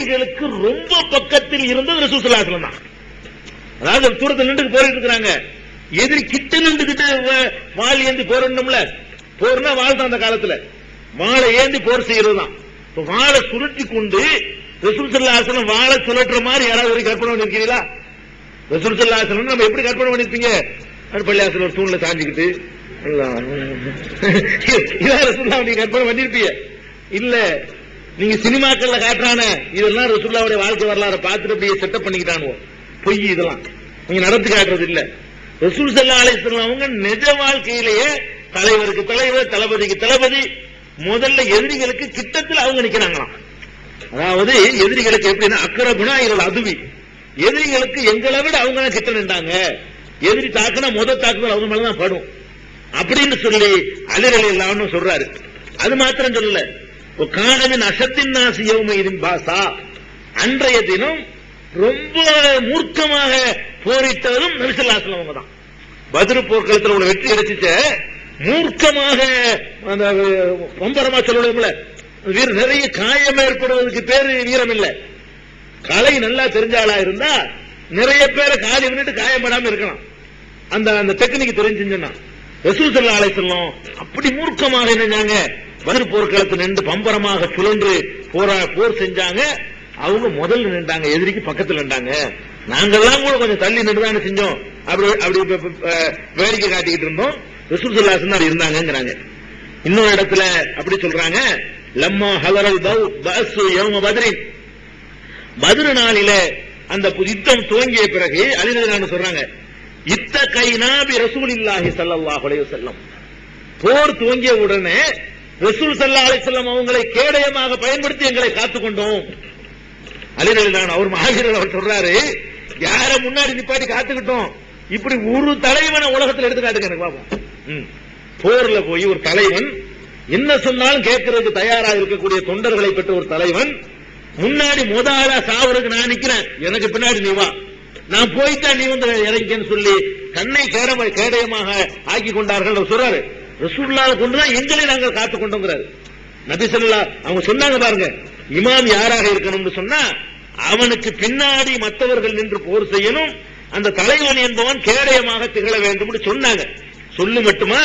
எதிரிகளுக்கு ரொம்ப பக்கத்தில் இருந்தது ரசூல் ஸல்லல்லாஹு அலைஹி வஸல்லம் தான். அதாவது தூரத்தில் நின்று போரிட்டு இருக்கிறாங்க, எதிரி கிட்ட நின்றுகிட்டு வாள் ஏந்தி போரணும்ல, போர்னா வாழ் தான் அந்த காலத்துல, வாளை ஏந்தி போர் செய்யறது தான். வாளை சுருட்டி கொண்டு ரசூல் ஸல்லல்லாஹு அலைஹி வஸல்லம் வாளை சுழற்ற மாதிரி யாராவது கற்பனை பண்ணிருக்கீங்களா? ரசூல் ஸல்லல்லாஹு அலைஹி வஸல்லம் நம்ம எப்படி கற்பனை பண்ணிருப்பீங்க? பள்ளியாசல் ஒரு தூண்ல சாஞ்சிக்கிட்டு இதான் ரசூலுல்லாஹ் நீங்க கற்பனை பண்ணிருப்பீங்க இல்ல? நீங்க சினிமாக்கள்ல காட்டுறான இதெல்லாம் ரசூலுல்லாஹ்வுடைய வாழ்க்கை வரலாறு பார்த்துட்டு அப்படியே செட்டப் பண்ணிக்கிட்டானுவோம். பொய் இதெல்லாம் நீங்க நடத்தி காட்டுறது இல்ல. ரசூல் ஸல்லல்லாஹு அலைஹி வஸல்லம் அவங்க நிஜ வாழ்க்கையிலேயே தலைவருக்கு தலைவர், தளபதிக்கு தளபதி, முதல்ல எதிரிகளுக்கு கிட்டத்தில் அவங்க நிக்கிறாங்களாம். அதாவது எதிரிகளுக்கு எப்படின்னா அக்ரபுனா இவள் அதுவி, எதிரிகளுக்கு எங்களை விட அவங்க தான் கிட்ட நின்றாங்க. எதிரி தாக்குனா முதல் தாக்குதல் அவங்க மேலதான் படும் அப்படின்னு சொல்லி அலி ரலியல்லாஹு அன்ஹு சொல்றாரு. அது மாத்திரம் சொல்லல, கானவின் அசத்தின் நாசி யௌமைதின் பாசா, அன்றைய தினம் ரொம்ப மூர்க்கமாக போரிட்டவரும் நபி ஸல்லல்லாஹு அலைஹி வஸல்லம் தான். பத்ர் போர்க்களத்தில் உள்ள வெற்றி கிடைச்சிச்ச மூர்க்கமாக அந்த பம்பரமா சொல்லணும்ல, வீர நிறைய காயம் ஏற்படுவதற்கு பேரு வீரம் இல்ல. கலை நல்லா தெரிஞ்ச ஆளா இருந்தா நிறைய பேரை காலி பண்ணிட்டு காயப்படாம இருக்கலாம். அந்த அந்த டெக்னிக் தெரிஞ்சுன்னா ரசூல் ஸல்லல்லாஹு அலைஹி வஸல்லம் அப்படி மூர்க்கமாக நினைஞ்சாங்க. பத்ர் போர்க்களத்தில் நின்று பம்பரமாக சுழன்று போர் செஞ்சாங்க. அவங்க முதல்ல நின்றாங்க, எதிரிக்கு பக்கத்தில் நின்றாங்க. நாங்கெல்லாம் கூட கொஞ்சம் தள்ளி நின்றுதானே செஞ்சோம், அப்படி வேடிக்கை காட்டிக்கிட்டு இருந்தோம். ரசூல் ஸல்லல்லாஹு அலைஹி வஸல்லம் இருந்தாங்கிறாங்க. இன்னொரு இடத்துல அப்படி சொல்றாங்க, லம்மா ஹலரல் பஅஸ் யௌம பத்ரின், பத்ர் நாளில அந்த யுத்தம் துவங்கிய பிறகு அலி ரலியல்லாஹு அன்ஹு சொல்றாங்க, இத்தகைனா பி ரசூலில்லாஹி ஸல்லல்லாஹு அலைஹி வஸல்லம், போர் துவங்கிய உடனே ரசூல் ஸல்லல்லாஹு அலைஹி வஸல்லம் அவங்களை கேடயமாக பயன்படுத்தி எங்களை காத்துக்கொண்டோம். அலி ரலியல்லாஹு அன்ஹு அவர் மகாவீரர் அவர் சொல்றாரு, யார முன்னாடி நிப்பாட்டி காத்துக்கிட்டோம், இப்படி ஒரு தலைவனை உலகத்தில் எடுத்து காட்டுங்க எனக்கு பாப்போம். போர்ல போய் ஒரு தலைவன் என்ன சொன்னாலும் கேட்கறதுக்கு தயாரா இருக்கக்கூடிய தொண்டர்களை பெற்ற ஒரு தலைவன் முன்னாடி முதலா சாவருக்கு நான் நிக்கிறேன், எனக்கு பின்னாடி நீ வா, நான் போயிட்டா நீ வந்து இறங்கின்னு சொல்லி தன்னை கேடயமாக ஆக்கி கொண்டார்கள் சொல்றாரு. ரசூலுல்லாஹ் கொண்டுதான் எங்களை நாங்கள் காத்துக் கொண்டோங்கிறாரு நபி ஸல்லல்லாஹு. அவங்க சொன்னாங்க பாருங்க, இமாம் யாராக இருக்கணும்னு சொன்னா அவனுக்கு பின்னாடி மற்றவர்கள் நின்று போர் செய்யணும், அந்த தலைவன் என்பவன் கேடயமாக திகழ வேண்டும் சொன்னாங்க. சொல்லு மட்டுமா,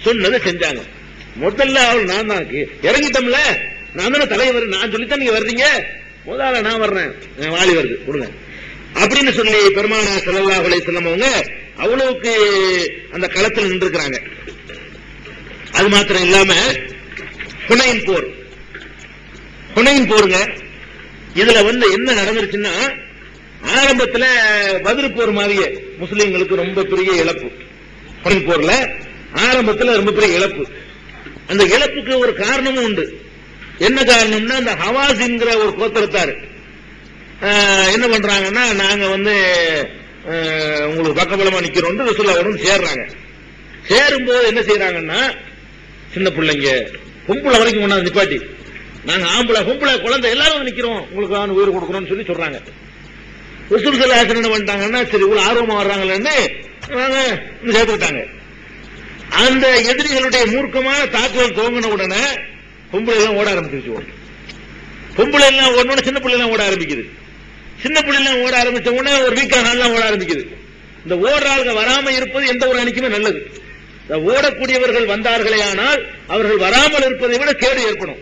சொன்னதை செஞ்சாங்க. முதல்ல அவள் நான் தான் இறங்கிட்டோம்ல, நான் தானே தலைவர், நான் சொல்லித்தான் நீங்க வர்றீங்க, முதல்ல நான் வர்றேன், வாலி வருது கொடுங்க அப்படின்னு சொல்லி பெருமானார் ஸல்லல்லாஹு அலைஹி வஸல்லம் அவங்க அவ்வளவுக்கு அந்த களத்தில் நின்றுக்கிறாங்க. அது மாத்திரம் இல்லாம ஹுனைன் போருங்க, இதுல வந்து என்ன நடந்துருச்சுன்னா, ஆரம்பத்தில் பத்ர் போர் மாதிரியே முஸ்லிம்களுக்கு ரொம்ப பெரிய இழப்பு. ஹுனைன் போர்ல ஆரம்பத்தில் ரொம்ப பெரிய இழப்பு. அந்த இழப்புக்கு ஒரு காரணமும் உண்டு. என்ன காரணம்னா, அந்த ஹவாஸின்கிற ஒரு கோத்திரத்தார் என்ன பண்றாங்கன்னா, நாங்க வந்து உங்களுக்கு பக்கபலமா நிக்கிறோம் ரசூலுல்லாஹ் சேர்றாங்க. சேரும்போது என்ன செய்யறாங்கன்னா, சின்ன பிள்ளைங்க பொம்பளை வரைக்கும் கொண்டாந்து நிப்பாட்டி, நாங்க ஆம்பளை பொம்பளை குழந்தை எல்லாரும் வந்து நிக்கிறோம், உங்களுக்கு உயிர் கொடுக்கணும்னு சொல்லி சொல்றாங்க. ரசூல் ஸல்லல்லாஹு அலைஹி வஸல்லம் என்ன பண்ணிட்டாங்கன்னா, சரி இவ்வளவு ஆர்வமா வர்றாங்களேன்னு நாங்க சேர்த்துக்கிட்டாங்க. அந்த எதிரிகளுடைய மூர்க்கமான தாக்குதல் துவங்கின உடனே பொம்பளை எல்லாம் ஓட ஆரம்பிச்சிருச்சு. பொம்பளை எல்லாம் ஓடணும், சின்ன பிள்ளை எல்லாம் ஓட ஆரம்பிக்குது. சின்ன பிள்ளை எல்லாம் ஓட ஆரம்பிச்ச உடனே ஒரு வீக்கான எல்லாம் ஓட ஆரம்பிக்குது. இந்த ஓடுற ஆளுங்க வராம இருப்பது எந்த ஒரு அணிக்குமே நல்லது. ஓடக்கூடியவர்கள் வந்தார்களே ஆனால் அவர்கள் வராமல் இருப்பதை விட கேடு ஏற்படும்.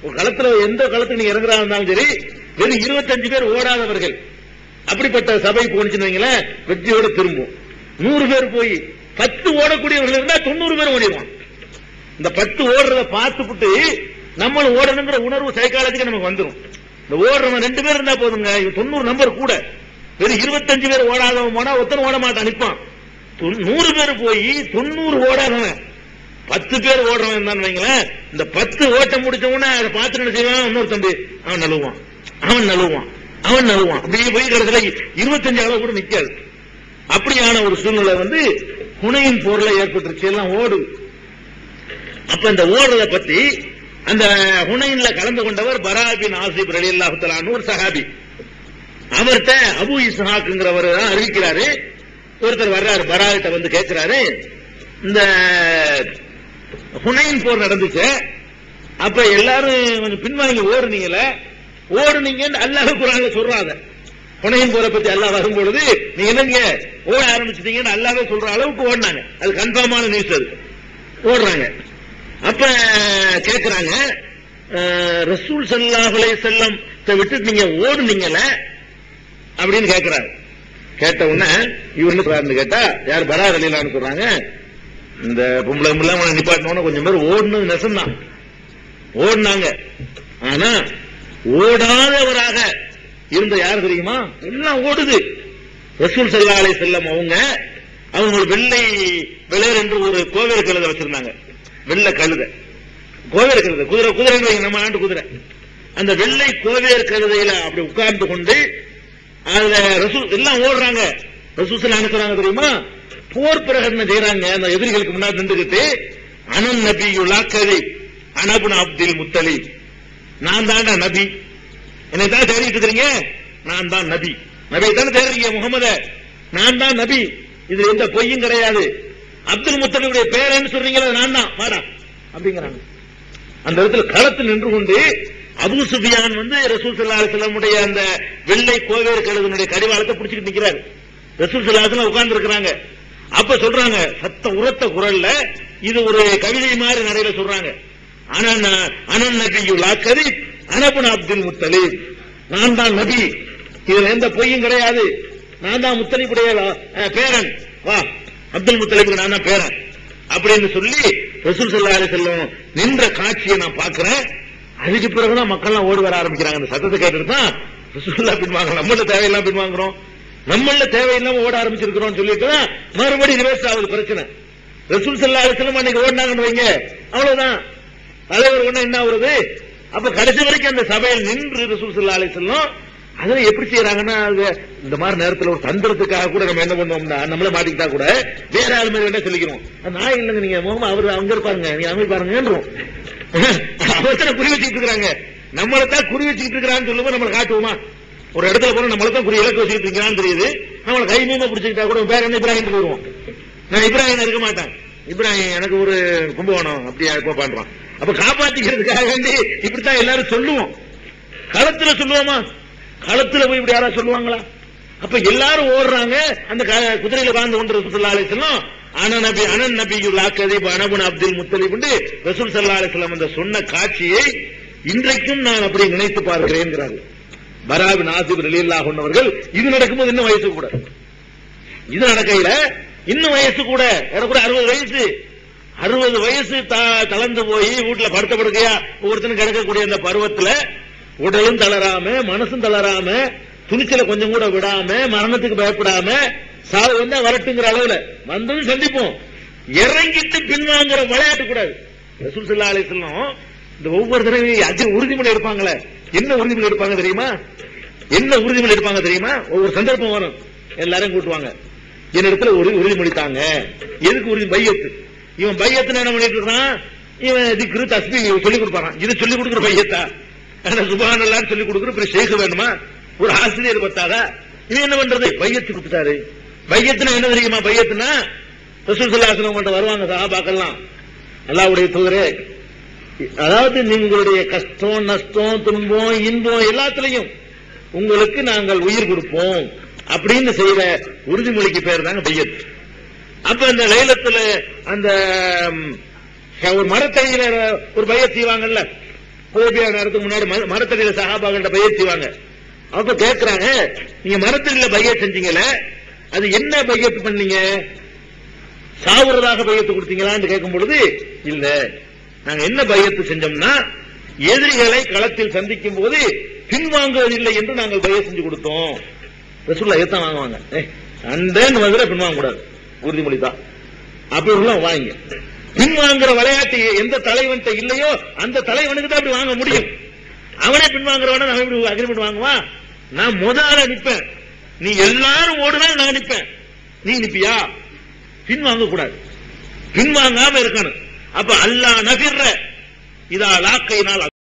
ஒரு களத்துல எந்த களத்துக்கு நீங்க இறங்குறா இருந்தாலும் சரி, வெறும் 25 பேர் ஓடாதவர்கள் அப்படிப்பட்ட சபை போனுச்சுன்னு வைங்களேன், வெற்றியோட திரும்பும். 100 பேர் போய் 10 ஓடக்கூடியவர்கள் இருந்தா 90 பேர் ஓடிடுவான். இந்த 10 ஓடுறத பார்த்துட்டு நம்மளும் ஓடணுங்கிற உணர்வு சைக்காலஜிக்கு நமக்கு வந்துடும். இந்த ஓடுறவன் 2 பேர் இருந்தா போதுங்க, 90 நம்பர் கூட. வெறும் 25 பேர் ஓடாதவன் போனா ஒருத்தன் ஓட மாட்டான், நிற்பான். 100 பேர் போய் 90 ஓடாதவன் 10 பேர் ஓடுறவன் இருந்தான்னு வைங்களேன், இந்த 10 ஓட்ட முடிச்ச உடனே அதை பார்த்து என்ன செய்வான், இன்னொரு தம்பி அவன் நழுவான், அப்படியே போய் கிடத்துல 25 அளவு கூட நிக்காது. அப்படியான ஒரு சூழ்நிலை வந்து ஹுனைன் போர்ல ஏற்பட்டுருச்சு. எல்லாம் ஓடுது. அப்ப இந்த ஓடுறத பத்தி அந்த ஹுனைன்ல கலந்து கொண்டவர் பரா பின் ஆசிப் ரலியல்லாஹு தஆலா அன்ஹு ஒரு சஹாபி. அவர்கிட்ட அபூ இஸ்ஹாக்ங்கிறவர் தான் அறிவிக்கிறாரு. ஒருத்தர் வர்றாரு, பராகிட்ட வந்து கேட்கிறாரு, இந்த ஹுனைன் போர் நடந்துச்சு, அப்ப எல்லாரும் கொஞ்சம் பின்வாங்கி ஓடுனீங்கல்ல, ஓடுனீங்கன்னு அல்லாஹ் குர்ஆன்ல சொல்றாங்க. புனையும் போரை பத்தி அல்லாஹ் வரும்பொழுது நீங்க என்னங்க ஓட ஆரம்பிச்சிட்டீங்கன்னு அல்லாஹ்வே சொல்ற அளவுக்கு ஓடினாங்க. அது கன்ஃபார்மான நியூஸ். அது ஓடுறாங்க. அப்ப கேட்கிறாங்க, ரசூல் ஸல்லல்லாஹு அலைஹி வஸல்லம் விட்டு நீங்க ஓடுனீங்கல அப்படின்னு கேட்கிறாரு. கேட்ட உடனே இவர் என்ன சொல்றாருன்னு கேட்டா, யார் பரா ரலியல்லாஹு சொல்றாங்க, இந்த பொம்பளை நிப்பாட்டினோன்னு கொஞ்சம் பேர் ஓடுனது நெசம்தான், ஓடினாங்க. ஆனா ஓடாதவராக இருந்த யார் தெரியுமா? எல்லாம் ஓடுது. ரசூல் ஸல்லல்லாஹு அலைஹி வஸல்லம் அவங்க வெள்ளை வெளேர் என்று ஒரு கோவேறு கழுதை வச்சிருந்தாங்க. வெள்ளை கழுதை, கோவேறு கழுதை, குதிரை நம்ம நாட்டு குதிரை. அந்த வெள்ளை கோவேறு கழுதையில அப்படி உட்கார்ந்து கொண்டு அதுல ரசூல் எல்லாம் ஓடுறாங்க. ரசூல் ஸல்லல்லாஹு சொல்றாங்க தெரியுமா, போர் பிரகடனம் செய்யறாங்க. அந்த எதிரிகளுக்கு முன்னாடி நின்றுகிட்டு, அனன் நபியுல் கதி அனபுன் அப்துல் முத்தலிப், நான் தான்டா நபி, என்னை தான் தேடிட்டு இருக்கிறீங்க, நான் தான் நபி. நபியை தானே தேடுறீங்க முகமது, நான் தான் நபி, இதுல எந்த பொய்யும் கிடையாது. அப்துல் முத்தலிபுடைய பேரன்னு சொல்றீங்களா, நான் தான், வாடா அப்படிங்கிறாங்க. அந்த இடத்துல களத்தில் நின்று கொண்டு அபூ சுஃபியான் ரசூல் ஸல்லல்லாஹு அலைஹி வஸல்லம் அந்த வெள்ளை கோவேறு கழுதனுடைய கடிவாளத்தை பிடிச்சிட்டு நிக்கிறாரு. ரசூல் ஸல்லல்லாஹு அலைஹி வஸல்லம் உட்கார்ந்து இருக்கிறாங்க. அப்ப சொல்றாங்க சத்த உரத்த குரல்ல, இது ஒரு கவிதை மாதிரி நடையில சொல்றாங்க, அனன் நபியுல் கதி அனபுன் அப்துல் முத்தலிப், நான் தான் நபி, இதுல எந்த பொய்யும் கிடையாது, நான் தான் முத்தலிபுடைய பேரன், வா அப்துல் முத்தலிபுக்கு நான் தான் பேரன் அப்படின்னு சொல்லி ரசூல் ஸல்லல்லாஹு அலைஹி வஸல்லம் நின்ற காட்சியை நான் பார்க்கிறேன். அதுக்கு பிறகுதான் மக்கள் ஓடி வர ஆரம்பிக்கிறாங்க. அந்த சத்தத்தை கேட்டுட்டு தான் ரசூலுல்லாஹ் பின்வாங்க, நம்மள தேவையில்லாம பின்வாங்குறோம், நம்மள தேவையில்லாம ஓட ஆரம்பிச்சிருக்கிறோம் சொல்லிட்டு தான் மறுபடியும் ரிவர்ஸ் ஆகுது பிரச்சனை. ரசூல் ஸல்லல்லாஹு அலைஹி வஸல்லம் அன்னைக்கு ஓடினாங்கன்னு வைங்க, அவ்வளவுதான் தலைவர் ஒண்ணு என்ன ஆகுறது. அப்ப கடைசி வரைக்கும் அந்த சபையில் நின்று ரசூல் ஸல்லல்லாஹு அலைஹி வஸல்லம் அதை எப்படி செய்யறாங்கன்னா, இந்த மாதிரி நேரத்தில் ஒரு தந்திரத்துக்காக கூட நம்ம என்ன பண்ணுவோம்னா, நம்மள மாட்டிக்கிட்டா கூட வேற ஆள் மாதிரி என்ன சொல்லிக்கிறோம், நான் இல்லைங்க நீங்க முகமா அவர் அங்க இருப்பாருங்க, நீங்க அங்க பாருங்கன்றோம். அவர்த்தான குறி வச்சுட்டு இருக்காங்க, நம்மளைத்தான் குறி வச்சுட்டு இருக்கிறான்னு சொல்லுவோம். நம்மளை காட்டுவோமா? ஒரு இடத்துல போனா நம்மளைத்தான் குறி இலக்கு வச்சுட்டு இருக்கிறான்னு தெரியுது, நம்மளை கை மீமா பிடிச்சிக்கிட்டா கூட பேர் என்ன இப்ராஹிம் வருவோம். நான் இப்ராஹிம் இருக்க மாட்டேன், இப்ராஹிம் எனக்கு ஒரு கும்பகோணம் அப்படியா பண்றான். அப்ப காப்பாத்திக்கிறதுக்காக வேண்டி இப்படித்தான் எல்லாரும் சொல்லுவோம். களத்துல சொல்லுவோமா? களத்துல போய் இப்படி யாராவது சொல்லுவாங்களா? அப்ப எல்லாரும் ஓடுறாங்க. அந்த குதிரையில வாழ்ந்து கொண்டு ரசூல் ஸல்லல்லாஹு அலைஹி வஸல்லம் அனன் நபியுல் கதி அனபுன் அப்துல் முத்தலிப் ரசூல் ஸல்லல்லாஹு அலைஹி வஸல்லம் அந்த சொன்ன காட்சியை இன்றைக்கும் நான் அப்படி நினைத்து பார்க்கிறேன். பரா பின் ஆசிப் ரலியல்லாஹு அன்ஹு அவர்கள் இது நடக்கும்போது இன்னும் வயசு கூட, இது நடக்கையில இன்னும் வயசு கூட, கூட 60 வயசு, 60 வயசு தளர்ந்து போய் வீட்டுல படுத்த படுக்கையா ஒவ்வொருத்தனும் கிடக்கக்கூடிய அந்த பருவத்துல உடலும் தளராம மனசும் தளராம துணிச்சல கொஞ்சம் கூட விடாம மரணத்துக்கு பயப்படாம சாவு வந்தா வரட்டுங்கிற அளவுல வந்ததும் சந்திப்போம், இறங்கிட்டு பின்வாங்குற விளையாட்டு கூடாது. ரசூல் ஸல்லல்லாஹு அலைஹி வஸல்லம் இந்த ஒவ்வொரு தடவையும் அஜி உறுதிமொழி எடுப்பாங்களே, என்ன உறுதிமொழி எடுப்பாங்க தெரியுமா? என்ன உறுதிமொழி எடுப்பாங்க தெரியுமா? ஒவ்வொரு சந்தர்ப்பம் வரும், எல்லாரும் கூட்டுவாங்க, என்னிடத்துல ஒரு உறுதிமொழி தாங்க. எதுக்கு உறுதி? பையத்து. இவன் பையத்து என்ன பண்ணிட்டு இருக்கான், இவன் திக்ரு தஸ்பீஹ் சொல்லி கொடுப்பான். இது சொல்லி கொடுக்குற பையத்தா? சுப்ஹானல்லாஹ் சொல்லி கொடுக்குற ஷேக் வேணுமா? ஒரு ஆசிரியர் பத்தாதா? இவன் என்ன பண்றது? பையத்து கொடுத்துட்டாரு. பையத்துனா என்ன தெரியுமா? பையத்துனா ரசூல் ஸல்லல்லாஹு அலைஹி வஸல்லம் வருவாங்க சஹாபாக்கள்லாம், அல்லாஹ்வுடைய தூதரே, அதாவது உங்களுடைய கஷ்டம் நஷ்டம் துன்பம் இன்பம் எல்லாத்திலையும் உங்களுக்கு நாங்கள் உயிர் கொடுப்போம் அப்படின்னு செய்யற உறுதிமொழிக்கு பேர் தாங்க பையத். அப்ப இந்த லைலத்துல அந்த ஒரு மரத்தடியில ஒரு பையத் செய்வாங்கல்ல, கோபியா நேரத்துக்கு முன்னாடி மரத்தடியில சஹாபாக்கிட்ட பையத் செய்வாங்க. அப்ப கேட்கிறாங்க, நீங்க மரத்தடியில பையத் செஞ்சீங்கல்ல, அது என்ன பையத்து பண்ணீங்க? சாவுறதாக பையத்து கொடுத்தீங்களான்னு கேட்கும் பொழுது, இல்ல நாங்க என்ன பையத்து செஞ்சோம்னா, எதிரிகளை களத்தில் சந்திக்கும் போது பின்வாங்குவதில்லை என்று நாங்கள் பையத் செஞ்சு கொடுத்தோம். ரசூலுல்லாஹ் ஏத்தான் வாங்குவாங்க, அண்டேன்னு வந்து பின்வாங்க கூடாது, உறுதிமொழி தான். அப்படி வாங்க. பின்வாங்குற விளையாட்டு எந்த தலைவன்ட்ட இல்லையோ அந்த தலைவனுக்கு தான் அப்படி வாங்க முடியும். அவனே பின்வாங்குறவன நான் எப்படி அக்ரிமெண்ட் வாங்குவான்? நான் முதல்ல நிப்பேன், நீ எல்லாரும் ஓடுனா நான் நிப்பேன், நீ நிப்பியா? பின்வாங்க கூடாது, பின்வாங்காம இருக்கணும். அப்ப அல்லாஹ் நஃபிர்ர இதா லாக்கைனால்